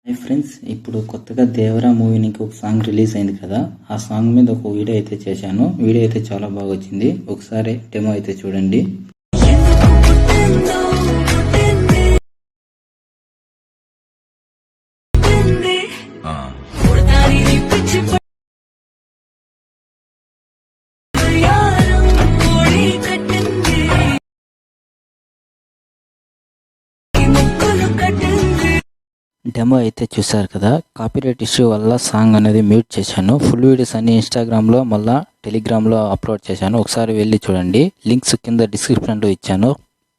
Hi friends, ఇప్పుడు కొత్తగా Devara movie నుంచి ఒక సాంగ్ రిలీజ్ అయింది కదా. ఆ సాంగ్ మీద ఒక వీడియో అయితే చేశాను. వీడియో అయితే చాలా బాగా వచ్చింది. ఒకసారి డెమో అయితే చూడండి. డెమో అయితే చూసారు కదా. కాపీరైట్ ఇష్యూ వల్ల సాంగ్ అనేది మ్యూట్ చేశాను. ఫుల్ వీడియోస్ అన్ని ఇన్స్టాగ్రామ్లో మళ్ళీ టెలిగ్రామ్లో అప్లోడ్ చేశాను. ఒకసారి వెళ్ళి చూడండి. లింక్స్ కింద డిస్క్రిప్షన్లో ఇచ్చాను.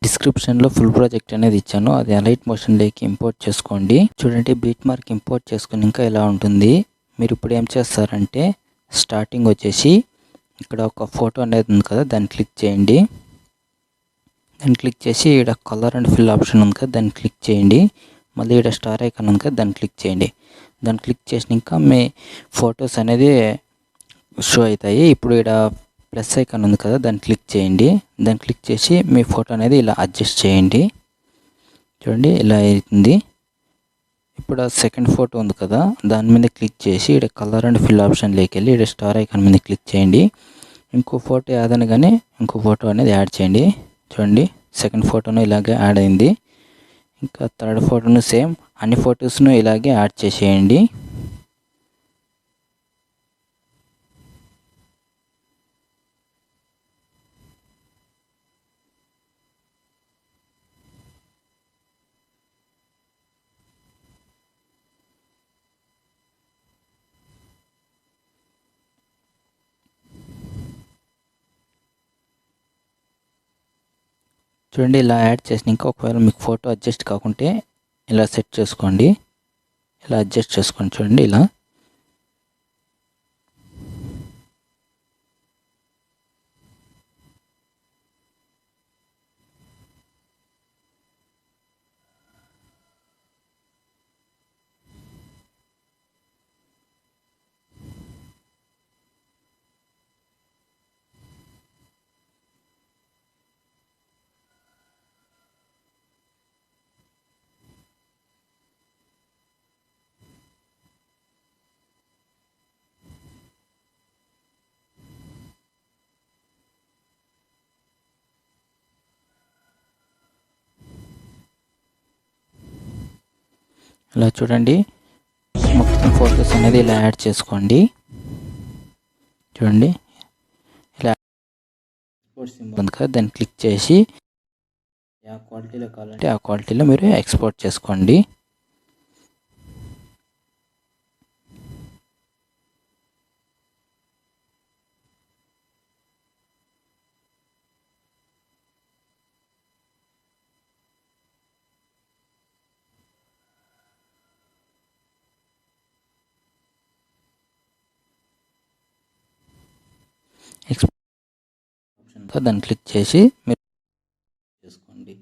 డిస్క్రిప్షన్లో ఫుల్ ప్రాజెక్ట్ అనేది ఇచ్చాను. అది లైట్ మోషన్లోకి ఇంపోర్ట్ చేసుకోండి. చూడండి, బీట్ మార్క్ ఇంపోర్ట్ చేసుకుని ఇంకా ఇలా ఉంటుంది. మీరు ఇప్పుడు ఏం చేస్తారంటే స్టార్టింగ్ వచ్చేసి ఇక్కడ ఒక ఫోటో అనేది ఉంది కదా, దాన్ని క్లిక్ చేయండి. దాన్ని క్లిక్ చేసి ఇక్కడ కలర్ అండ్ ఫిల్ ఆప్షన్ ఉంది కదా, దాన్ని క్లిక్ చేయండి. మళ్ళీ ఇక్కడ స్టార్ ఐకాన్ ఉంది కదా, దాన్ని క్లిక్ చేయండి. దాన్ని క్లిక్ చేసినాక మీ ఫొటోస్ అనేది షో అవుతాయి. ఇప్పుడు ఇక్కడ ప్లస్ ఐకాన్ ఉంది కదా, దాన్ని క్లిక్ చేయండి. దాన్ని క్లిక్ చేసి మీ ఫోటో అనేది ఇలా అడ్జస్ట్ చేయండి. చూడండి, ఇలా అవుతుంది. ఇప్పుడు సెకండ్ ఫోటో ఉంది కదా, దాని మీద క్లిక్ చేసి ఇక్కడ కలర్ అండ్ ఫిల్ ఆప్షన్లోకి వెళ్ళి ఇక్కడ స్టార్ ఐకాన్ మీద క్లిక్ చేయండి. ఇంకో ఫోటో యాడ్ అనగానే ఇంకో ఫోటో అనేది యాడ్ చేయండి. చూడండి, సెకండ్ ఫోటోను ఇలాగే యాడ్ అయింది. ఇంకా థర్డ్ ఫోటోను సేమ్ అన్ని ఫొటోస్ను ఇలాగే యాడ్ చేసేయండి. చూడండి, ఇలా యాడ్ చేసినాక ఒకవేళ మీకు ఫోటో అడ్జస్ట్ కాకుంటే ఇలా సెట్ చేసుకోండి. ఇలా అడ్జస్ట్ చేసుకోండి. చూడండి, ఇలా ఇలా చూడండి, మొత్తం ఫొటోస్ అనేది ఇలా యాడ్ చేసుకోండి. చూడండి, ఇలా ఎక్స్పోర్ట్ సింబల్ ఉంది కదా, దాన్ని క్లిక్ చేసి ఆ క్వాలిటీలో కావాలంటే ఆ క్వాలిటీలో మీరు ఎక్స్పోర్ట్ చేసుకోండి. ఎక్స్పోర్ట్ ఆప్షన్ దాన్ని క్లిక్ చేసి మీరు చేసుకోండి.